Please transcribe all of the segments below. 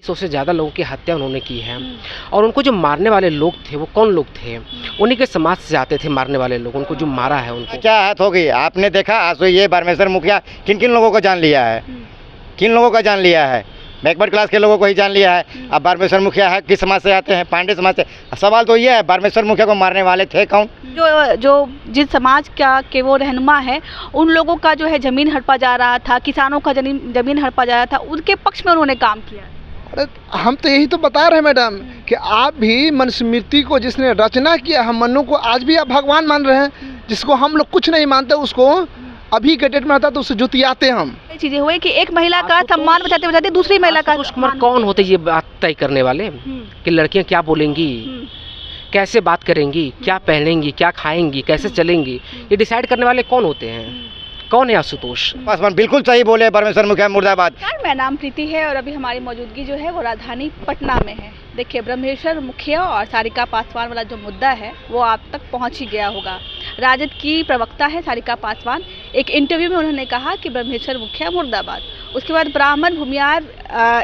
100 से ज़्यादा लोगों की हत्या उन्होंने की है। और उनको जो मारने वाले लोग थे वो कौन लोग थे? उन्हीं के समाज से आते थे मारने वाले लोग, उनको जो मारा है उनको। क्या हाथ हो गई आपने देखा? आज तो ये बारमेश्वर मुखिया किन किन लोगों को जान लिया है, किन लोगों का जान लिया है? बैकवर्ड क्लास के लोगों को ही जान लिया है। अब बारमेश्वर मुखिया है किस समाज से आते हैं? पांडे समाज से। सवाल तो ये है बारमेश्वर मुखिया को मारने वाले थे कौन? जो जिस समाज का के वो रहनुमा है, उन लोगों का जो है ज़मीन हड़पा जा रहा था, किसानों का ज़मीन हड़पा जा रहा था, उनके पक्ष में उन्होंने काम किया। अरे हम तो यही तो बता रहे हैं मैडम कि आप भी मनुस्मृति को जिसने रचना किया, हम मनु को आज भी आप भगवान मान रहे हैं। जिसको हम लोग कुछ नहीं मानते उसको अभी के डेट में आता तो उससे जुतियाते हम। ये चीजें हुई कि एक महिला का सम्मान बचाते बचाते दूसरी महिला का। आशुतोष कुमार कौन होते ये बात तय करने वाले कि लड़कियां क्या बोलेंगी, कैसे बात करेंगी, क्या पहनेंगी, क्या खाएंगी, कैसे चलेंगी, ये डिसाइड करने वाले कौन होते हैं? कौन है आशुतोष? पासवान बिल्कुल सही बोले, बारमेश्वर मुखिया मुर्दाबाद। मेरा नाम प्रीति है और अभी हमारी मौजूदगी जो है वो राजधानी पटना में है। देखिए, ब्रह्मेश्वर मुखिया और सारिका पासवान वाला जो मुद्दा है वो आप तक पहुंच ही गया होगा। राजद की प्रवक्ता है सारिका पासवान, एक इंटरव्यू में उन्होंने कहा कि ब्रह्मेश्वर मुखिया मुर्दाबाद। उसके बाद ब्राह्मण भूमियार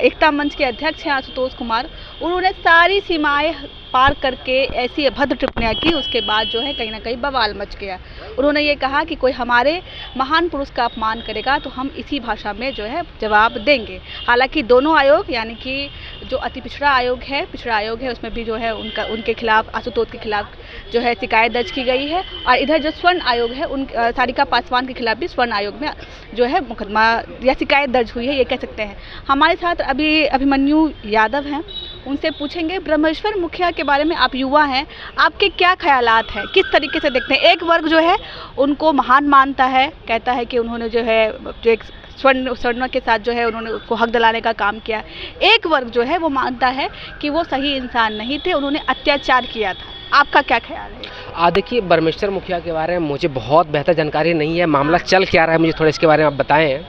एकता मंच के अध्यक्ष हैं आशुतोष कुमार, उन्होंने सारी सीमाएं पार करके ऐसी अभद्र टिप्पणियाँ की। उसके बाद जो है कहीं ना कहीं बवाल मच गया। उन्होंने ये कहा कि कोई हमारे महान पुरुष का अपमान करेगा तो हम इसी भाषा में जो है जवाब देंगे। हालांकि दोनों आयोग यानी कि जो अति पिछड़ा आयोग है उसमें भी जो है उनके खिलाफ, आशुतोष के खिलाफ जो है शिकायत दर्ज की गई है। और इधर जो स्वर्ण आयोग है उन सारिका पासवान के खिलाफ भी स्वर्ण आयोग में जो है मुकदमा या शिकायत दर्ज हुई है, ये कह सकते हैं। हमारे साथ अभी अभिमन्यु यादव हैं, उनसे पूछेंगे ब्रह्मेश्वर मुखिया के बारे में। आप युवा हैं, आपके क्या ख्यालात हैं, किस तरीके से देखते हैं? एक वर्ग जो है उनको महान मानता है, कहता है कि उन्होंने जो है जो एक स्वर्ण के साथ जो है उन्होंने उसको हक दिलाने का काम किया। एक वर्ग जो है वो मानता है कि वो सही इंसान नहीं थे, उन्होंने अत्याचार किया था। आपका क्या ख्याल है? देखिए, ब्रह्मेश्वर मुखिया के बारे में मुझे बहुत बेहतर जानकारी नहीं है। मामला चल क्या रहा है मुझे थोड़ा इसके बारे में आप बताएं।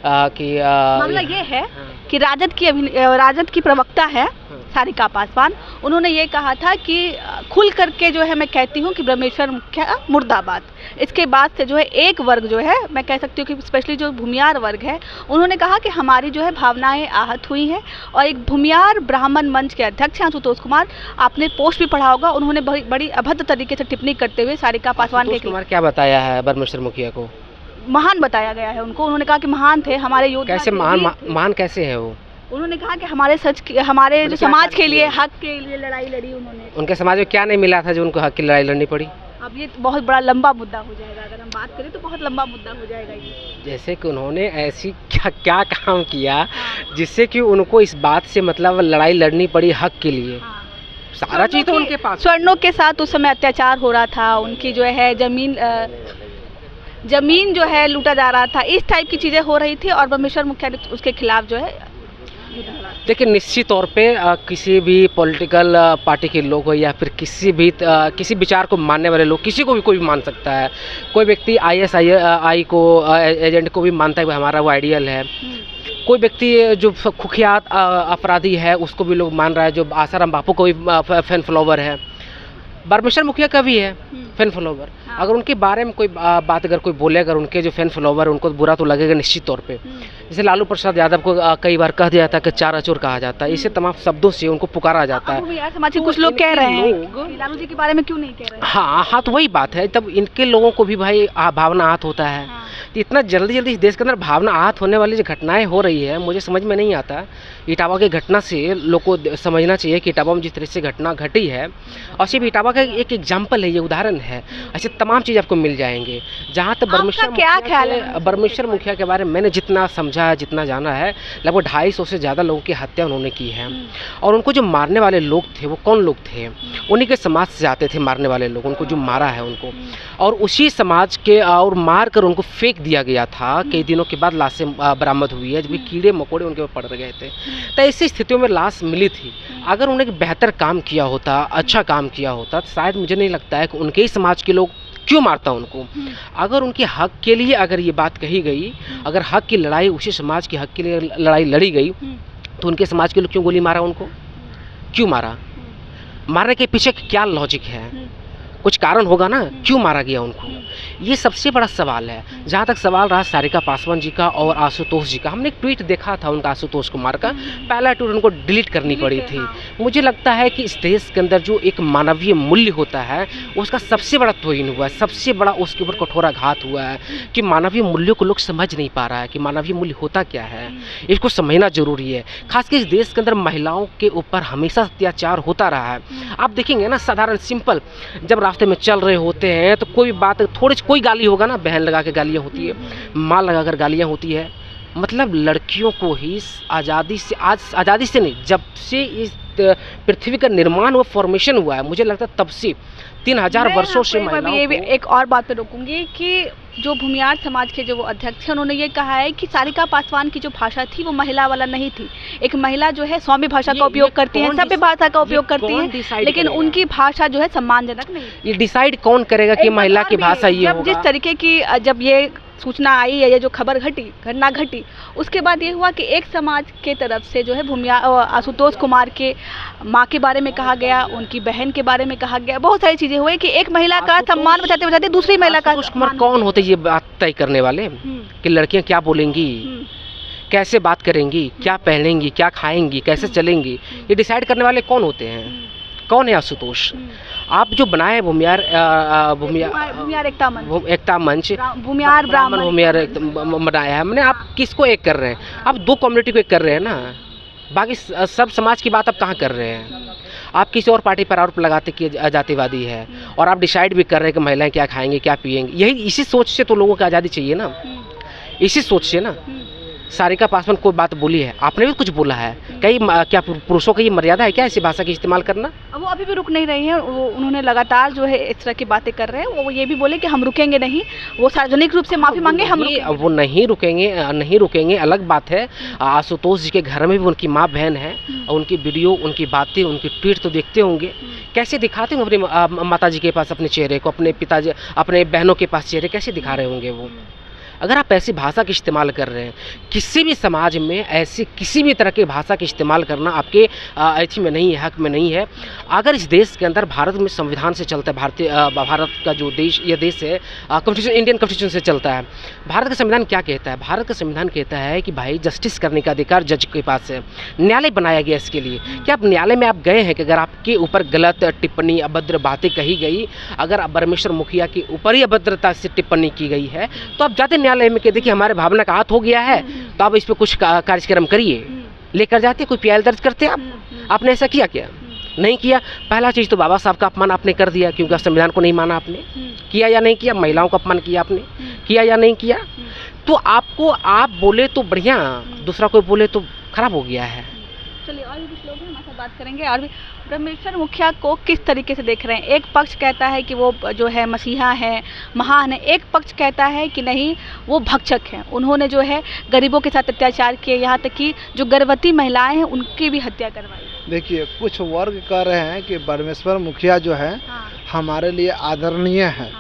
कि मामला ये है कि राजद की प्रवक्ता है सारिका पासवान, उन्होंने ये कहा था कि खुल करके जो है मैं कहती हूँ कि ब्रह्मेश्वर मुखिया मुर्दाबाद। इसके बाद से जो है एक वर्ग जो है, मैं कह सकती हूँ कि स्पेशली जो भूमियार वर्ग है, उन्होंने कहा कि हमारी जो है भावनाएं आहत हुई हैं। और एक भूमियार ब्राह्मण मंच के अध्यक्ष हैं आशुतोष कुमार, आपने पोस्ट भी पढ़ा होगा, उन्होंने बड़ी अभद्र तरीके से टिप्पणी करते हुए सारिका पासवान के खिलाफ क्या बताया है? ब्रह्मेश्वर मुखिया को महान बताया गया है। उन्होंने कहा कि महान थे हमारे योद्धा। कैसे महान कैसे है वो? उन्होंने कहा कि हमारे जो समाज के लिए, हक के लिए लड़ाई लड़ी उन्होंने। उनके समाज में क्या नहीं मिला था जो उनको हक की लड़ाई लड़नी पड़ी? अब ये बहुत बड़ा लंबा मुद्दा हो जाएगा, अगर हम बात करें तो बहुत लंबा मुद्दा हो जाएगा ये। जैसे कि उन्होंने ऐसी क्या काम किया जिससे कि उनको इस बात से मतलब लड़ाई लड़नी पड़ी हक के लिए। सारा चीज़ तो उनके पास। स्वर्णों के साथ उस समय अत्याचार हो रहा था, उनकी जो है जमीन जो है लूटा जा रहा था, इस टाइप की चीज़ें हो रही थी। और ब्रह्मेश्वर मुखिया ने उसके खिलाफ जो है देखिए, निश्चित तौर पे किसी भी पॉलिटिकल पार्टी के लोग हो या फिर किसी विचार को मानने वाले लोग, किसी को भी कोई भी मान सकता है। कोई व्यक्ति ISI को एजेंट को भी मानता है कि हमारा वो आइडियल है। कोई व्यक्ति जो कुख्यात अपराधी है उसको भी लोग मान रहा है, जो आसाराम बापू को भी फैन फॉलोवर है। ब्रह्मेश्वर मुखिया का भी है फैन फॉलोवर। अगर उनके बारे में कोई बात अगर कोई बोले, अगर उनके जो फैन फॉलोवर उनको बुरा तो लगेगा निश्चित तौर पे। जैसे लालू प्रसाद यादव को कई बार कह दिया था कि चारा चोर कहा जाता है, इसे तमाम शब्दों से उनको पुकारा जाता है। समाज के कुछ लोग कह रहे हैं लालू जी के बारे में क्यों नहीं कह रहे हैं? हाँ, तो वही बात है। तब इनके लोगों को भी भाई भावना आहत होता है। तो इतना जल्दी इस देश के अंदर भावना आहत होने वाली जो घटनाएं हो रही है, मुझे समझ में नहीं आता। इटावा की घटना से लोग को समझना चाहिए कि इटावा में जिस तरह से घटना घटी है, और सिर्फ इटावा का एक एग्जाम्पल है, ये उदाहरण है। ऐसे तमाम चीज़ आपको मिल जाएंगे। जहाँ तक ब्रह्मेश्वर मुखिया के बारे में मैंने जितना समझा है, जितना जाना है, लगभग 250 से ज़्यादा लोगों की हत्या उन्होंने की है। और उनको जो मारने वाले लोग थे वो कौन लोग थे? उन्हीं के समाज से आते थे मारने वाले लोग, उनको जो मारा है उनको। और उसी समाज के और मार कर उनको फेंक दिया गया था। कई दिनों के बाद लाशें बरामद हुई है, जब कीड़े मकोड़े उनके ऊपर पड़ गए थे। तो ऐसी स्थितियों में लाश मिली थी। अगर उन्हें एक बेहतर काम किया होता, अच्छा काम किया होता, तो शायद मुझे नहीं लगता है कि उनके ही समाज के लोग क्यों मारता उनको। अगर उनके हक के लिए अगर ये बात कही गई, अगर हक की लड़ाई उसी समाज के हक के लिए लड़ाई लड़ी गई, तो उनके समाज के लोग क्यों गोली मारा उनको? क्यों मारा? मारने के पीछे क्या लॉजिक है? कुछ कारण होगा ना, क्यों मारा गया उनको, ये सबसे बड़ा सवाल है। जहाँ तक सवाल रहा सारिका पासवान जी का और आशुतोष जी का, हमने एक ट्वीट देखा था उनका, आशुतोष कुमार का, पहला ट्वीट उनको डिलीट करनी पड़ी थी। मुझे लगता है कि इस देश के अंदर जो एक मानवीय मूल्य होता है उसका सबसे बड़ा तोहिन हुआ है, सबसे बड़ा उसके ऊपर कठोराघात हुआ है कि मानवीय मूल्यों को लोग समझ नहीं पा रहा है कि मानवीय मूल्य होता क्या है, इसको समझना जरूरी है। खासकर इस देश के अंदर महिलाओं के ऊपर हमेशा अत्याचार होता रहा है। आप देखेंगे ना, साधारण सिंपल, जब रास्ते में चल रहे होते हैं तो कोई बात, थोड़ी कोई गाली होगा ना, बहन लगा के गालियाँ होती है, माँ लगा कर गालियाँ होती है। मतलब लड़कियों को ही आज़ादी से, आज आज़ादी से नहीं, जब से इस पृथ्वी का निर्माण हुआ, फॉर्मेशन हुआ है, मुझे लगता है तब से 3000 वर्षों से महिलाओं ये भी को। एक और बात पे रोकूंगी कि जो भूमियार समाज के जो वो अध्यक्ष हैं, उन्होंने ये कहा है कि सारिका पासवान की जो भाषा थी वो महिला वाला नहीं थी। एक महिला जो है सौम्य भाषा का उपयोग करती है, सभ्य भाषा का उपयोग करती है, लेकिन उनकी भाषा जो है सम्मानजनक नहीं। ये डिसाइड कौन करेगा कि महिला की भाषा ये होगा? जिस तरीके की जब ये सूचना आई है, ये जो खबर घटना घटी, उसके बाद ये हुआ कि एक समाज के तरफ से जो है आशुतोष कुमार के माँ के बारे में कहा गया, उनकी बहन के बारे में कहा गया, बहुत सारी चीज़ें हुई कि एक महिला का सम्मान बचाते बचाते दूसरी महिला का। आशुतोष कुमार कौन होते ये बात तय करने वाले कि लड़कियां क्या बोलेंगी, कैसे बात करेंगी, क्या पहनेंगी, क्या खाएंगी, कैसे चलेंगी, ये डिसाइड करने वाले कौन होते हैं? कौन है आशुतोष? आप जो बनाए भूमियार एकता मंच, भूमियार ब्राह्मण भूमियार बनाया है, मैंने, आप किसको एक कर रहे हैं? आप दो कम्युनिटी को एक कर रहे हैं ना, बाकी सब समाज की बात आप कहाँ कर रहे हैं? आप किसी और पार्टी पर आरोप लगाते कि जातिवादी है, और आप डिसाइड भी कर रहे हैं कि महिलाएं क्या खाएंगी, क्या पिएंगी। यही इसी सोच से तो लोगों को आज़ादी चाहिए ना, इसी सोच से ना। सारिका पासवान कोई बात बोली है, आपने भी कुछ बोला है, कई क्या पुरुषों की ये मर्यादा है क्या ऐसी भाषा की इस्तेमाल करना? वो अभी भी रुक नहीं रही है, उन्होंने लगातार जो है इस तरह की बातें कर रहे हैं। वो ये भी बोले कि हम रुकेंगे नहीं, वो सार्वजनिक रूप से माफ़ी मांगे, हम वो नहीं रुकेंगे अलग बात है। आशुतोष जी के घर में भी उनकी माँ बहन है, और उनकी वीडियो, उनकी बातें, उनकी ट्वीट तो देखते होंगे, कैसे दिखाते होंगे अपनी माता जी के पास अपने चेहरे को, अपने पिताजी, अपने बहनों के पास चेहरे कैसे दिखा रहे होंगे वो? अगर आप ऐसी भाषा का इस्तेमाल कर रहे हैं, किसी भी समाज में ऐसी किसी भी तरह की भाषा का इस्तेमाल करना आपके ऐथी में नहीं है, हक में नहीं है। अगर इस देश के अंदर, भारत में संविधान से चलता है, भारत का जो देश, यह देश है कॉन्स्टिट्यूशन, इंडियन कॉन्स्टिट्यूशन से चलता है। भारत का संविधान क्या कहता है? भारत का संविधान कहता है कि भाई जस्टिस करने का अधिकार जज के पास है। न्यायालय बनाया गया इसके लिए कि आप न्यायालय में आप गए हैं कि अगर आपके ऊपर गलत टिप्पणी, अभद्र बातें कही गई, अगर ब्रह्मेश्वर मुखिया के ऊपर ही अभद्रता से टिप्पणी की गई है, तो आप जाते न्यायालय में, देखिए हमारे भावना का हाथ हो गया है, तो आप इस पे कुछ कार्यक्रम करिए, लेकर जाते, कोई पीएल दर्ज करते आपने ऐसा किया क्या? नहीं किया। पहला चीज़ तो बाबा साहब का अपमान आपने कर दिया, क्योंकि संविधान को नहीं माना आपने। किया या नहीं किया? महिलाओं का अपमान किया आपने, किया या नहीं किया? तो आपको, आप बोले तो बढ़िया, दूसरा कोई बोले तो खराब हो गया है। चलिए, और भी कुछ लोग हैं, हमारे साथ बात करेंगे। और भी ब्रह्मेश्वर मुखिया को किस तरीके से देख रहे हैं? एक पक्ष कहता है कि वो जो है मसीहा है, महान है, एक पक्ष कहता है कि नहीं, वो भक्षक हैं, उन्होंने जो है गरीबों के साथ अत्याचार किए, यहाँ तक कि जो गर्भवती महिलाएं हैं उनकी भी हत्या करवाई। देखिए, कुछ वर्ग कह रहे हैं कि ब्रह्मेश्वर मुखिया जो है हमारे लिए आदरणीय है,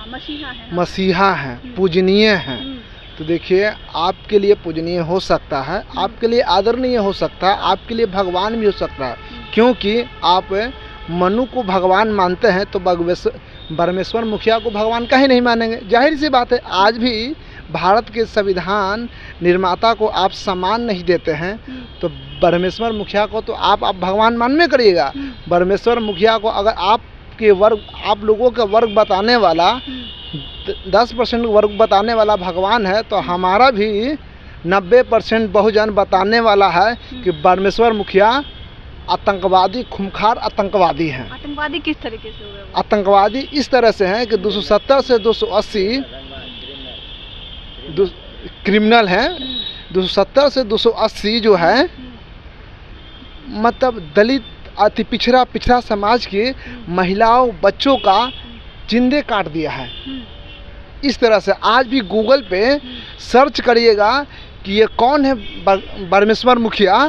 मसीहा है, पूजनीय है। तो देखिए, आपके लिए पूजनीय हो सकता है, आपके लिए आदरणीय हो सकता है, आपके लिए भगवान भी हो सकता है, क्योंकि आप मनु को भगवान मानते हैं, तो ब्रह्मेश्वर मुखिया को भगवान काहे नहीं मानेंगे? जाहिर सी बात है, आज भी भारत के संविधान निर्माता को आप सम्मान नहीं देते हैं, तो ब्रह्मेश्वर मुखिया को तो आप भगवान मानने करिएगा। ब्रह्मेश्वर मुखिया को अगर आपके वर्ग, आप लोगों का वर्ग बताने वाला 10% वर्ग बताने वाला भगवान है, तो हमारा भी 90% बहुजन बताने वाला है कि ब्रह्मेश्वर मुखिया आतंकवादी, खूंखार आतंकवादी हैं। आतंकवादी किस तरीके से हुए? आतंकवादी इस तरह से हैं कि 270 से 280 क्रिमिनल हैं। 270 से 280 जो है, मतलब दलित, अति पिछड़ा समाज की महिलाओं, बच्चों का जिंदे काट दिया है। इस तरह से आज भी गूगल पे सर्च करिएगा कि ये कौन है ब्रह्मेश्वर मुखिया,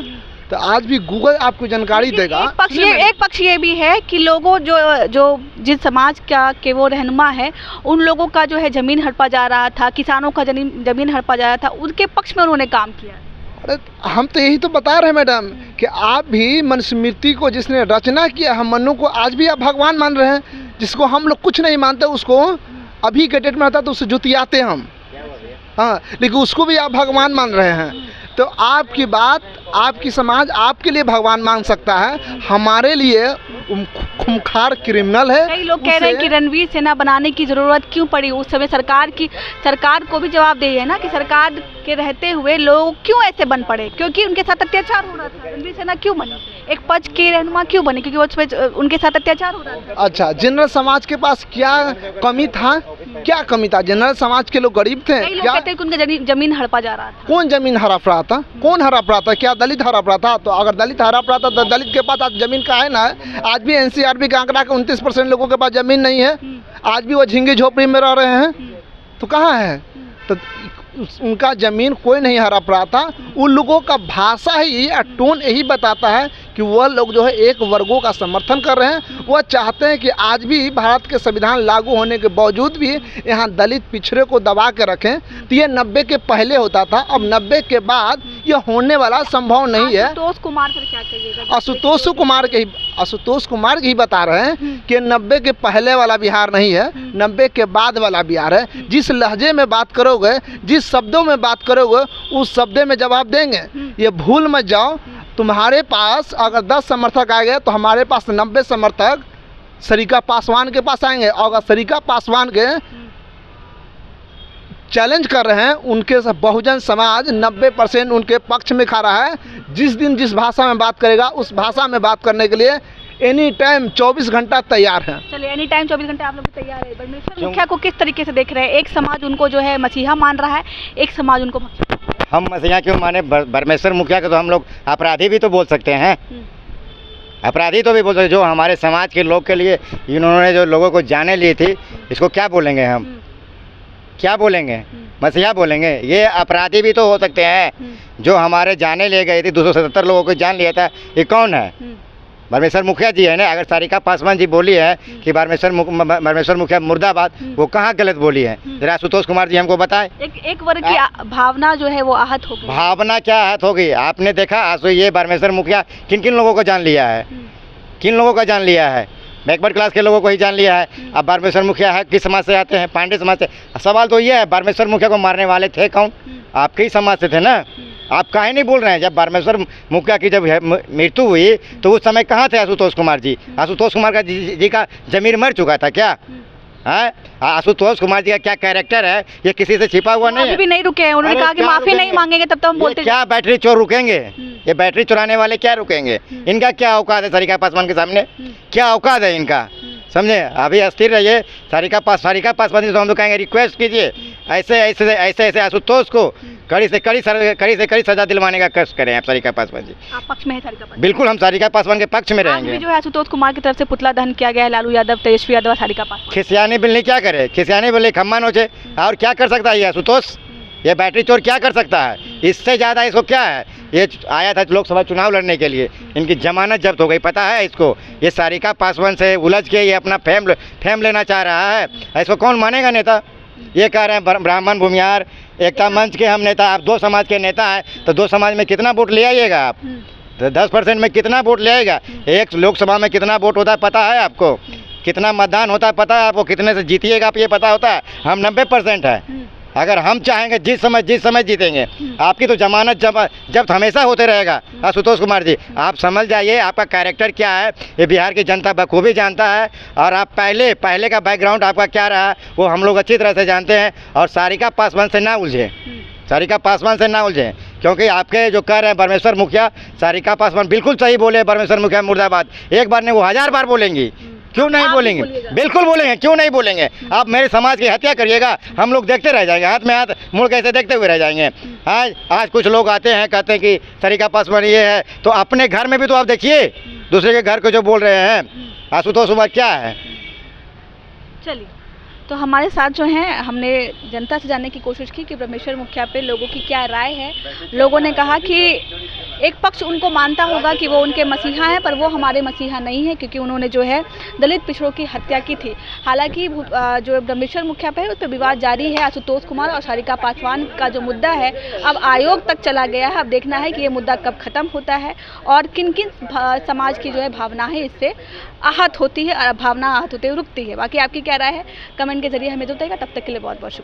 तो आज भी गूगल आपको जानकारी देगा। एक पक्ष ये भी है कि लोगों जो जिस समाज का के वो रहनुमा है, उन लोगों का जो है ज़मीन हड़पा जा रहा था, किसानों का ज़मीन हड़पा जा रहा था, उनके पक्ष में उन्होंने काम किया। अरे हम तो यही तो बता रहे हैं मैडम कि आप भी मनुस्मृति को जिसने रचना किया, हम मनु को आज भी आप भगवान मान रहे हैं। जिसको हम लोग कुछ नहीं मानते उसको अभी के डेट में आता तो उससे जुतियाते हम, हाँ, लेकिन उसको भी आप भगवान मान रहे हैं। तो आपकी बात, आपकी समाज आपके लिए भगवान मान सकता है, हमारे लिए खूंखार क्रिमिनल है। कई लोग कह रहे हैं कि रणवीर सेना बनाने की जरूरत क्यों पड़ी उस समय। सरकार को भी जवाब दे है ना कि सरकार के रहते हुए लोग क्यों ऐसे बन पड़े, क्योंकि उनके साथ अत्याचार हो रहा था। रणवीर सेना क्यों बनी, एक पक्ष के रहनुमा क्यों बने, क्योंकि उनके साथ अत्याचार हो रहा था। अच्छा, जनरल समाज के पास क्या कमी था, क्या कमी था? जनरल समाज के लोग गरीब थे कई लोग क्या? कहते हैं कि उनका जमीन हड़पा जा रहा था। कौन जमीन हड़प रहा था? कौन हड़प रहा था? क्या दलित हड़प रहा था? तो अगर दलित हड़प रहा था तो दलित के पास आज जमीन का है ना। आज भी एनसीआरबी का आंकड़ा के 29% लोगों के पास जमीन नहीं है। आज भी वो झिंगी झोपड़ी में रह रहे हैं। तो कहाँ है? तो उनका जमीन कोई नहीं हड़प रहा था। उन लोगों का भाषा ही या टोन यही बताता है कि वह लोग जो है एक वर्गों का समर्थन कर रहे हैं। वह चाहते हैं कि आज भी भारत के संविधान लागू होने के बावजूद भी यहाँ दलित पिछड़े को दबा के रखें। तो ये 90 के पहले होता था, अब 90 के बाद ये होने वाला संभव नहीं है। आशुतोष कुमार पर क्या कहिएगा? आशुतोष कुमार के ही बता रहे हैं कि 90 के पहले वाला बिहार नहीं है, 90 के बाद वाला बिहार है। जिस लहजे में बात करोगे, जिस शब्दों में बात करोगे, उस शब्दों में जवाब देंगे। ये भूल मत जाओ, तुम्हारे पास अगर 10 समर्थक आ गए तो हमारे पास 90 समर्थक सरिता पासवान के पास आएंगे। और अगर सरिता पासवान के चैलेंज कर रहे हैं, उनके बहुजन समाज 90% उनके पक्ष में खड़ा है। जिस दिन जिस भाषा में बात करेगा उस भाषा में बात करने के लिए एनी टाइम 24 घंटा तैयार है। चलिए, एनी टाइम 24 घंटे आप लोग तैयार है। परमेश्वर मुखिया को किस तरीके से देख रहे हैं? एक समाज उनको जो है मसीहा मान रहा है, एक समाज उनको हम मसीहा क्यों माने? परमेश्वर मुखिया को तो हम लोग अपराधी भी तो बोल सकते हैं। अपराधी तो भी बोल सकते, जो हमारे समाज के लोग के लिए इन्होंने जो लोगों को जाने ली थी, इसको क्या बोलेंगे हम? क्या बोलेंगे? मसीहा बोलेंगे? ये अपराधी भी तो हो सकते हैं। जो हमारे जाने ले गए थे, 277 लोगों को जान लिया था, ये कौन है? परमेश्वर मुखिया जी है ना। अगर सारिका पासवान जी बोली है कि परमेश्वर मुखिया मुर्दाबाद, वो कहाँ गलत बोली है? जरा आशुतोष कुमार जी हमको बताएं। एक वर्ग की भावना जो है वो आहत हो गई। भावना क्या आहत हो गई? आपने देखा ये परमेश्वर मुखिया किन किन लोगों को जान लिया है? किन लोगों का जान लिया है? बैकवर्ड क्लास के लोगों को ही जान लिया है। अब परमेश्वर मुखिया है किस समाज से आते हैं? पांडे समाज से। सवाल तो ये है, परमेश्वर मुखिया को मारने वाले थे कौन? आपके ही समाज से थे ना। आप काहे नहीं बोल रहे हैं? जब परमेश्वर मुखिया की जब मृत्यु हुई तो उस समय कहाँ थे आशुतोष कुमार जी? आशुतोष कुमार का जी का जमीर मर चुका था क्या? है आशुतोष कुमार जी का क्या कैरेक्टर है, ये किसी से छिपा हुआ नहीं है। अभी भी नहीं रुके हैं। उन्होंने कहा कि माफी नहीं मांगेंगे तब तो हम बोलते। क्या बैटरी चोर रुकेंगे? ये बैटरी चुराने वाले क्या रुकेंगे? इनका क्या औकात है सरिता पासवान के सामने? क्या औकात है इनका? समझे? अभी अस्थिर रहिए। सरिता पासवान जी तो हम लोग कहेंगे रिक्वेस्ट कीजिए, ऐसे आशुतोष को कड़ी से कड़ी सजा दिलवाने का कष्ट करें। आप सरिता पासवान जी आप पक्ष में है सरिता पासवान? बिल्कुल, हम सरिता पासवान के पक्ष में रहेंगे। जो है आशुतोष कुमार की तरफ से पुतला दहन किया गया है। लालू यादव, तेजस्वी यादव, सरिता पासवान। खिसियानी बिल्ली क्या करे? खिसियानी बिल्ली खम्मा नोचे। और क्या कर सकता है ये आशुतोष? ये बैटरी चोर क्या कर सकता है? इससे ज़्यादा इसको क्या है? ये आया था लोकसभा चुनाव लड़ने के लिए, इनकी जमानत जब्त हो गई। पता है इसको? ये सरिता पासवान से उलझ के ये अपना फेम लेना चाह रहा है। इसको कौन मानेगा नेता? ये कह रहे हैं ब्राह्मण भूमिहार एकता मंच के हम नेता। आप 2 समाज के नेता हैं तो 2 समाज में कितना वोट ले आइएगा आप? तो 10% में कितना वोट ले आएगा? एक लोकसभा में कितना वोट होता है पता है आपको? कितना मतदान होता है पता है आपको? कितने से जीतिएगा आप ये पता होता है? हम 90% है। अगर हम चाहेंगे जिस समय जीतेंगे। आपकी तो जमानत जब्त हमेशा होते रहेगा। आशुतोष कुमार जी, आप समझ जाइए आपका कैरेक्टर क्या है, ये बिहार की जनता बखूबी जानता है। और आप पहले का बैकग्राउंड आपका क्या रहा है वो हम लोग अच्छी तरह से जानते हैं। और सरिता पासवान से ना उलझें, सरिता पासवान से ना उलझें, क्योंकि आपके जो कह रहे हैं परमेश्वर मुखिया, सरिता पासवान बिल्कुल सही बोले। परमेश्वर मुखिया मुर्दाबाद एक बार नहीं, वो 1000 बार बोलेंगी। क्यों नहीं बोलेंगे? बिल्कुल बोलेंगे, क्यों नहीं बोलेंगे? आप मेरे समाज की हत्या करिएगा, हम लोग देखते रह जाएंगे, हाथ में हाथ मुड़ कैसे देखते हुए रह जाएंगे। आज कुछ लोग आते हैं कहते हैं कि सरिता पासवान ये है, तो अपने घर में भी तो आप देखिए, दूसरे के घर को जो बोल रहे हैं। आशुतोष कुमार क्या है? चलिए, तो हमारे साथ जो हैं, हमने जनता से जानने की कोशिश की कि ब्रह्मेश्वर मुखिया पे लोगों की क्या राय है। लोगों ने कहा कि एक पक्ष उनको मानता होगा कि वो उनके मसीहा हैं, पर वो हमारे मसीहा नहीं है, क्योंकि उन्होंने जो है दलित पिछड़ों की हत्या की थी। हालांकि जो ब्रह्मेश्वर मुखिया पे है उस पर विवाद जारी है। आशुतोष कुमार और सारिका पासवान का जो मुद्दा है अब आयोग तक चला गया है। अब देखना है कि ये मुद्दा कब खत्म होता है और किन किन समाज की जो है भावनाएं इससे आहत होती है और भावना आहत होते हुए रुकती है। बाकी आपकी क्या राय है, कमेंट के जरिए हमें बताइएगा। तब तक के लिए बहुत बहुत शुक्रिया।